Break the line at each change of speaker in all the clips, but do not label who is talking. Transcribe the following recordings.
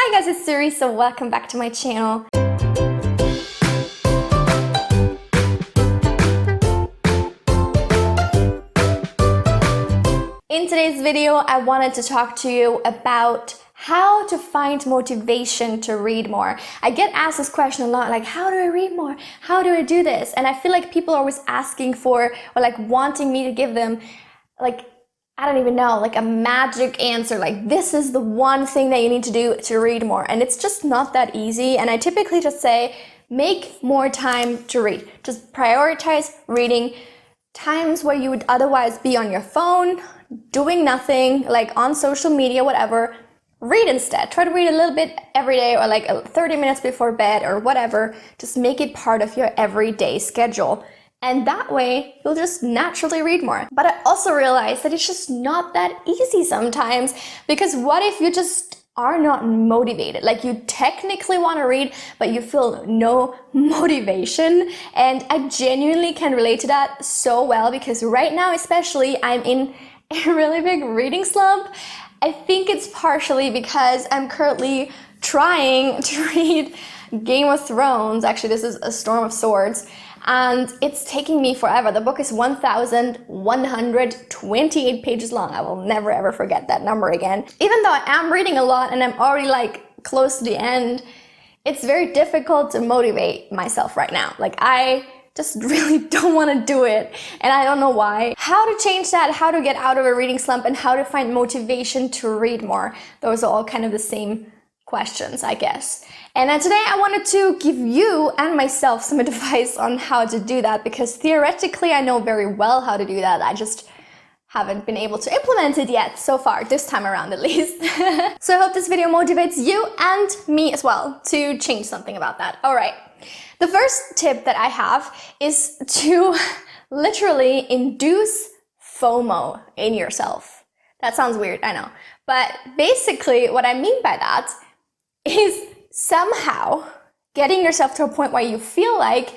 Hi guys, it's Suri, so welcome back to my channel. In today's video, I wanted to talk to you about how to find motivation to read more. I get asked this question a lot, like, how do I read more? How do I do this? And I feel like people are always asking for, or like wanting me to give them, like, I don't even know, like a magic answer, like this is the one thing that you need to do to read more. And it's just not that easy. And I typically just say, make more time to read. Just prioritize reading times where you would otherwise be on your phone, doing nothing, like on social media, whatever. Read instead. Try to read a little bit every day, or like 30 minutes before bed or whatever. Just make it part of your everyday schedule. And that way, you'll just naturally read more. But I also realize that it's just not that easy sometimes, because what if you just are not motivated? Like you technically want to read, but you feel no motivation. And I genuinely can relate to that so well, because right now especially, I'm in a really big reading slump. I think it's partially because I'm currently trying to read Game of Thrones. Actually, this is A Storm of Swords. And it's taking me forever. The book is 1,128 pages long. I will never ever forget that number again. Even though I am reading a lot and I'm already like close to the end, it's very difficult to motivate myself right now. Like I just really don't want to do it, and I don't know why. How to change that, how to get out of a reading slump, and how to find motivation to read more. Those are all kind of the same questions, I guess. And today I wanted to give you and myself some advice on how to do that, because theoretically I know very well how to do that. I just haven't been able to implement it yet so far, this time around at least. So I hope this video motivates you and me as well to change something about that. All right. The first tip that I have is to literally induce FOMO in yourself. That sounds weird, I know. But basically what I mean by that is somehow getting yourself to a point where you feel like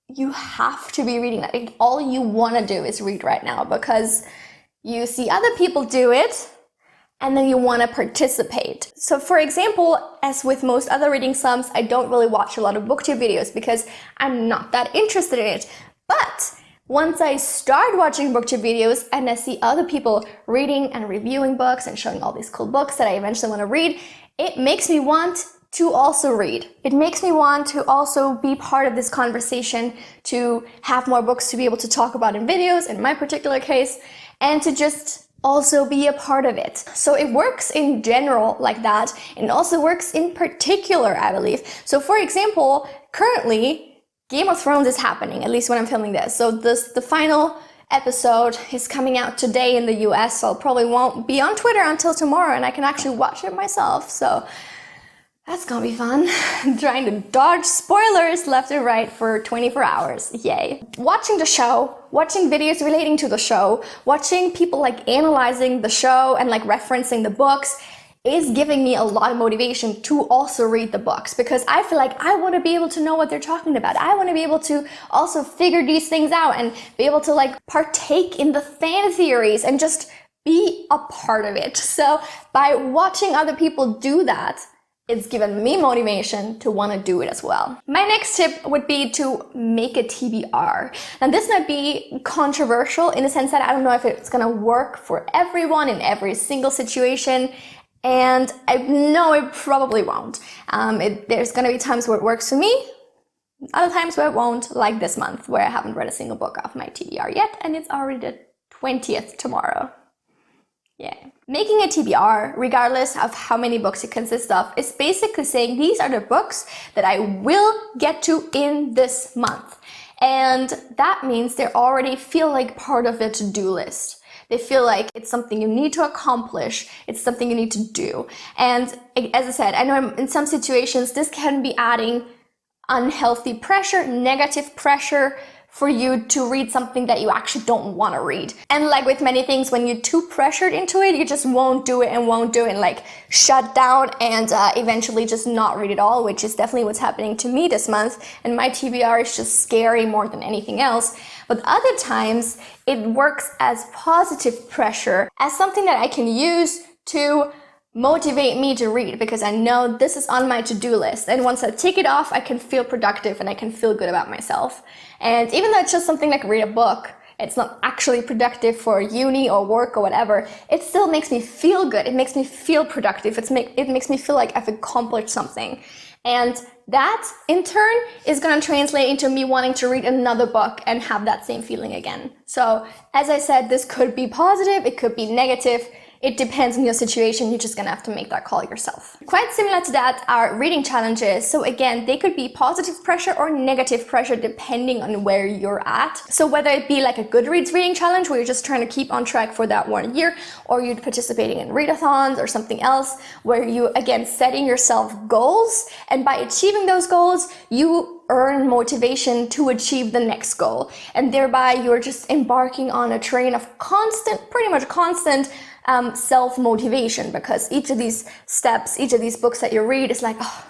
you have to be reading that. Like all you want to do is read right now because you see other people do it and then you want to participate. So for example, as with most other reading slumps, I don't really watch a lot of booktube videos because I'm not that interested in it. But once I start watching booktube videos and I see other people reading and reviewing books and showing all these cool books that I eventually want to read, it makes me want to also read. It makes me want to also be part of this conversation, to have more books to be able to talk about in videos, in my particular case, and to just also be a part of it. So it works in general like that, and it also works in particular, I believe. So for example, currently, Game of Thrones is happening, at least when I'm filming this. So the final episode is coming out today in the US, so I probably won't be on Twitter until tomorrow, and I can actually watch it myself. So that's gonna be fun. Trying to dodge spoilers left and right for 24 hours. Yay. Watching the show, watching videos relating to the show, watching people like analyzing the show and like referencing the books is giving me a lot of motivation to also read the books, because I feel like I want to be able to know what they're talking about. I want to be able to also figure these things out and be able to like partake in the fan theories and just be a part of it. So by watching other people do that, it's given me motivation to want to do it as well. My next tip would be to make a TBR. Now this might be controversial in the sense that I don't know if it's gonna work for everyone in every single situation, and I know it probably won't. There's gonna be times where it works for me, other times where it won't, like this month where I haven't read a single book off my TBR yet, and it's already the 20th tomorrow. Yeah. Making a TBR, regardless of how many books it consists of, is basically saying these are the books that I will get to in this month. And that means they already feel like part of the to-do list. They feel like it's something you need to accomplish. It's something you need to do. And as I said, I know in some situations this can be adding unhealthy pressure, negative pressure, for you to read something that you actually don't want to read. And like with many things, when you're too pressured into it, you just won't do it and like shut down and eventually just not read it all, which is definitely what's happening to me this month. And my TBR is just scary more than anything else. But other times it works as positive pressure, as something that I can use to motivate me to read because I know this is on my to-do list. And once I tick it off, I can feel productive and I can feel good about myself. And even though it's just something like read a book, it's not actually productive for uni or work or whatever, it still makes me feel good. It makes me feel productive. It makes me feel like I've accomplished something. And that, in turn, is going to translate into me wanting to read another book and have that same feeling again. So, as I said, this could be positive, it could be negative. It depends on your situation. You're just gonna have to make that call yourself. Quite similar to that are reading challenges. So again, they could be positive pressure or negative pressure depending on where you're at. So whether it be like a Goodreads reading challenge where you're just trying to keep on track for that 1 year, or you're participating in readathons or something else where you, again, setting yourself goals, and by achieving those goals, you earn motivation to achieve the next goal. And thereby you're just embarking on a train of pretty much constant self-motivation, because each of these steps, each of these books that you read is like, oh,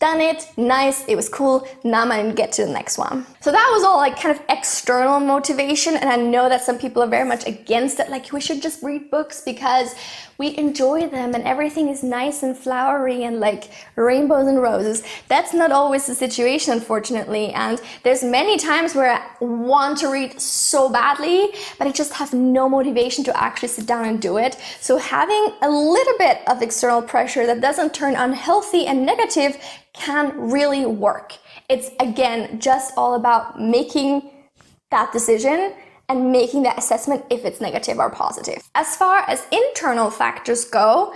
done it, nice, it was cool, now I'm gonna get to the next one. So that was all like kind of external motivation, and I know that some people are very much against it, like we should just read books because we enjoy them and everything is nice and flowery and like rainbows and roses. That's not always the situation, unfortunately, and there's many times where I want to read so badly, but I just have no motivation to actually sit down and do it. So having a little bit of external pressure that doesn't turn unhealthy and negative can really work. It's, again, just all about making that decision and making that assessment if it's negative or positive. As far as internal factors go,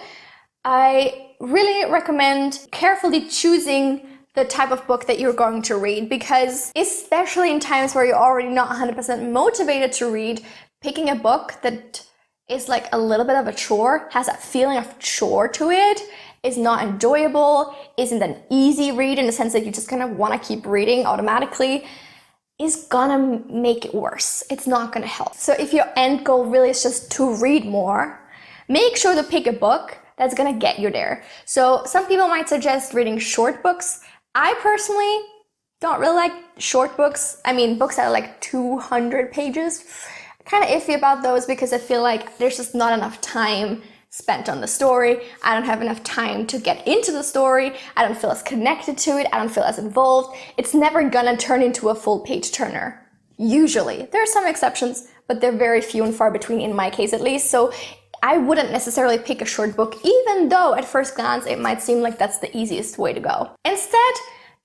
I really recommend carefully choosing the type of book that you're going to read, because especially in times where you're already not 100% motivated to read, picking a book that is like a little bit of a chore, has that feeling of chore to it, is not enjoyable, isn't an easy read in the sense that you just kind of want to keep reading automatically, is gonna make it worse. It's not gonna help. So if your end goal really is just to read more, make sure to pick a book that's gonna get you there. So some people might suggest reading short books. I personally don't really like short books. I mean, books that are like 200 pages. Kind of iffy about those because I feel like there's just not enough time spent on the story. I don't have enough time to get into the story. I don't feel as connected to it. I don't feel as involved. It's never gonna turn into a full page turner. Usually. There are some exceptions, but they're very few and far between in my case at least. So I wouldn't necessarily pick a short book, even though at first glance it might seem like that's the easiest way to go. Instead,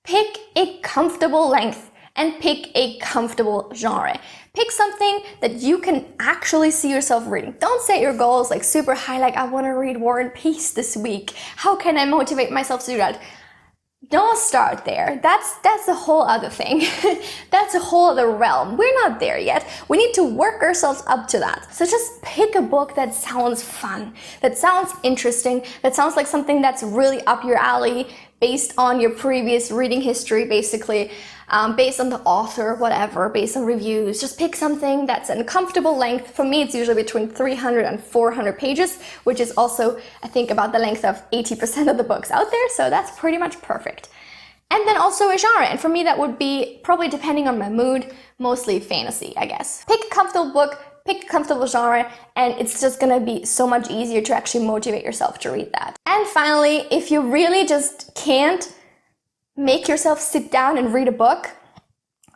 pick a comfortable length and pick a comfortable genre. Pick something that you can actually see yourself reading. Don't set your goals like super high, like I want to read War and Peace this week. How can I motivate myself to do that? Don't start there. That's a whole other thing. That's a whole other realm. We're not there yet. We need to work ourselves up to that. So just pick a book that sounds fun, that sounds interesting, that sounds like something that's really up your alley based on your previous reading history, basically. Based on the author, whatever, based on reviews. Just pick something that's a comfortable length. For me, it's usually between 300 and 400 pages, which is also, I think, about the length of 80% of the books out there. So that's pretty much perfect. And then also a genre. And for me, that would be, probably depending on my mood, mostly fantasy, I guess. Pick a comfortable book, pick a comfortable genre, and it's just gonna be so much easier to actually motivate yourself to read that. And finally, if you really just can't make yourself sit down and read a book,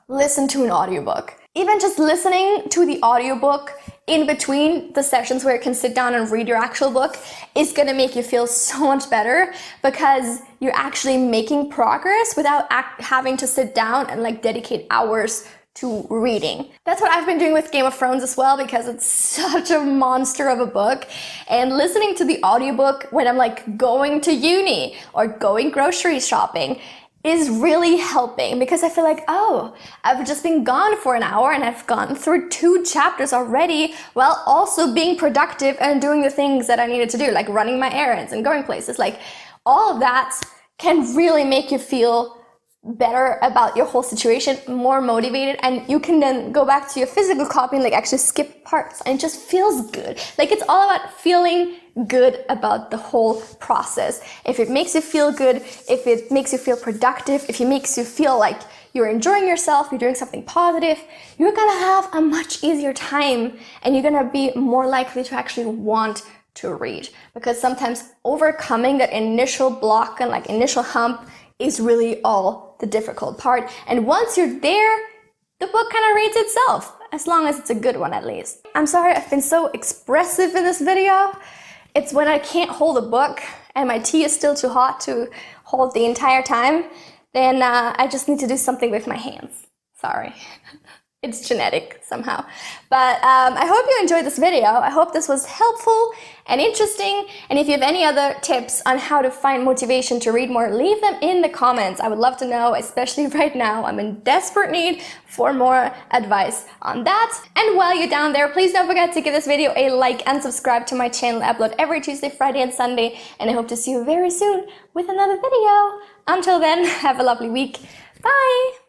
listen to an audiobook. Even just listening to the audiobook in between the sessions where you can sit down and read your actual book is going to make you feel so much better, because you're actually making progress without having to sit down and like dedicate hours to reading. That's what I've been doing with Game of Thrones as well, because it's such a monster of a book. And listening to the audiobook when I'm like going to uni or going grocery shopping is really helping, because I feel like, oh, I've just been gone for an hour and I've gone through 2 chapters already, while also being productive and doing the things that I needed to do, like running my errands and going places. Like, all of that can really make you feel better about your whole situation, more motivated, and you can then go back to your physical copy and like actually skip parts, and it just feels good. Like, it's all about feeling good about the whole process. If it makes you feel good, if it makes you feel productive, if it makes you feel like you're enjoying yourself, you're doing something positive, you're gonna have a much easier time, and you're gonna be more likely to actually want to read, because sometimes overcoming that initial block and like initial hump is really all the difficult part. And once you're there, the book kind of reads itself, as long as it's a good one at least. I'm sorry I've been so expressive in this video. It's when I can't hold a book and my tea is still too hot to hold the entire time, then I just need to do something with my hands. Sorry. It's genetic somehow. But I hope you enjoyed this video. I hope this was helpful and interesting. And if you have any other tips on how to find motivation to read more, leave them in the comments. I would love to know, especially right now. I'm in desperate need for more advice on that. And while you're down there, please don't forget to give this video a like and subscribe to my channel. I upload every Tuesday, Friday, and Sunday. And I hope to see you very soon with another video. Until then, have a lovely week. Bye!